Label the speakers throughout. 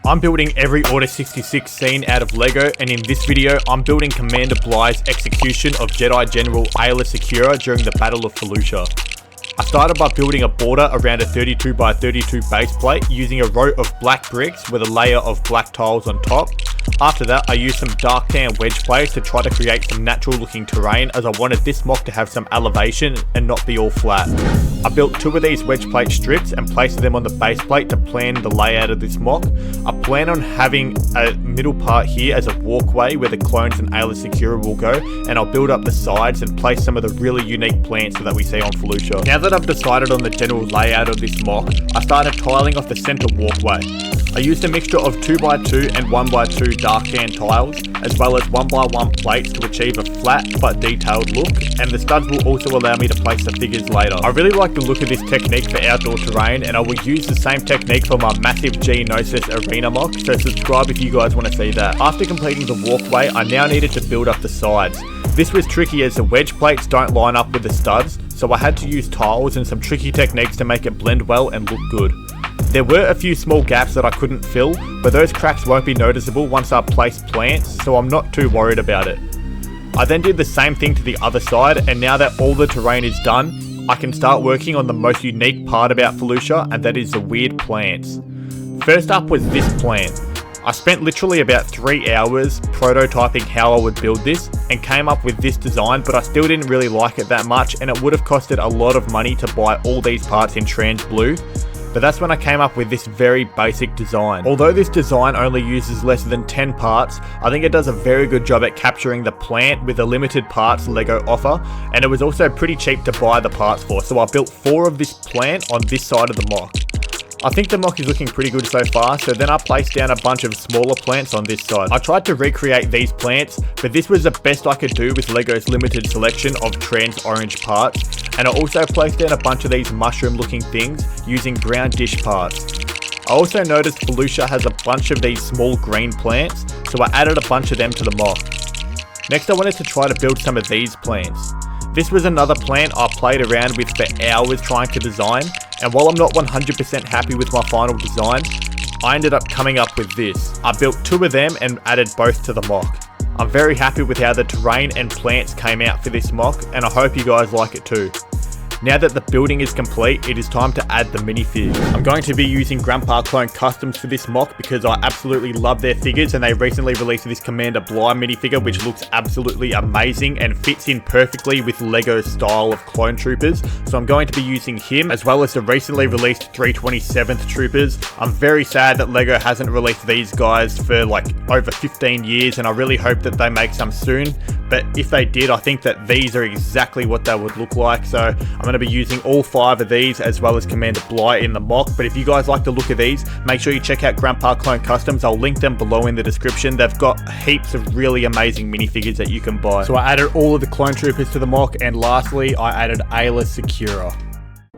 Speaker 1: I'm building every Order 66 scene out of LEGO, and in this video I'm building Commander Bly's execution of Jedi General Aayla Secura during the Battle of Felucia. I started by building a border around a 32 by 32 base plate using a row of black bricks with a layer of black tiles on top. After that, I used some dark tan wedge plates to try to create some natural looking terrain, as I wanted this mock to have some elevation and not be all flat. I built 2 of these wedge plate strips and placed them on the base plate to plan the layout of this mock. I plan on having a middle part here as a walkway where the clones and Aayla Secura will go, and I'll build up the sides and place some of the really unique plants that we see on Felucia. Now that I've decided on the general layout of this mock, I started tiling off the center walkway. I used a mixture of 2x2 and 1x2 dark tan tiles, as well as 1x1 plates to achieve a flat but detailed look, and the studs will also allow me to place the figures later. I really like the look of this technique for outdoor terrain, and I will use the same technique for my massive Geonosis arena mock, so subscribe if you guys want to see that. After completing the walkway, I now needed to build up the sides. This was tricky as the wedge plates don't line up with the studs, so I had to use tiles and some tricky techniques to make it blend well and look good. There were a few small gaps that I couldn't fill, but those cracks won't be noticeable once I place plants, so I'm not too worried about it. I then did the same thing to the other side, and now that all the terrain is done, I can start working on the most unique part about Felucia, and that is the weird plants. First up was this plant. I spent literally about 3 hours prototyping how I would build this and came up with this design, but I still didn't really like it that much, and it would have costed a lot of money to buy all these parts in trans blue. But that's when I came up with this very basic design. Although this design only uses less than 10 parts, I think it does a very good job at capturing the plant with the limited parts LEGO offer, and it was also pretty cheap to buy the parts for, so I built 4 of this plant on this side of the mock. I think the mock is looking pretty good so far, so then I placed down a bunch of smaller plants on this side. I tried to recreate these plants, but this was the best I could do with LEGO's limited selection of trans orange parts, and I also placed down a bunch of these mushroom looking things using brown dish parts. I also noticed Felucia has a bunch of these small green plants, so I added a bunch of them to the mock. Next I wanted to try to build some of these plants. This was another plant I played around with for hours trying to design, and while I'm not 100% happy with my final design, I ended up coming up with this. I built 2 of them and added both to the mock. I'm very happy with how the terrain and plants came out for this mock, and I hope you guys like it too. Now that the building is complete, it is time to add the minifig. I'm going to be using grandpaclonecustoms for this mock because I absolutely love their figures, and they recently released this Commander Bly minifigure which looks absolutely amazing and fits in perfectly with LEGO's style of clone troopers. So I'm going to be using him, as well as the recently released 327th troopers. I'm very sad that LEGO hasn't released these guys for like over 15 years, and I really hope that they make some soon. But if they did, I think that these are exactly what they would look like. So I'm going to be using all 5 of these as well as Commander Bly in the mock. But if you guys like the look of these, make sure you check out grandpaclonecustoms. I'll link them below in the description. They've got heaps of really amazing minifigures that you can buy. So I added all of the clone troopers to the mock, and lastly I added Aayla Secura.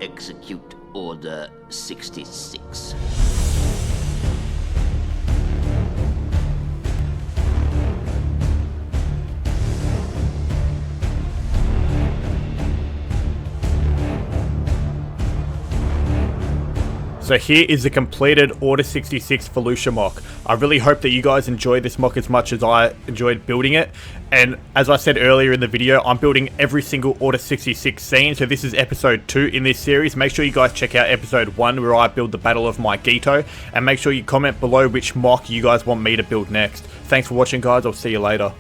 Speaker 2: Execute Order 66.
Speaker 1: So here is the completed Order 66 Felucia mock. I really hope that you guys enjoyed this mock as much as I enjoyed building it. And as I said earlier in the video, I'm building every single Order 66 scene. So this is episode 2 in this series. Make sure you guys check out episode 1 where I build the Battle of Gito. And make sure you comment below which mock you guys want me to build next. Thanks for watching guys, I'll see you later.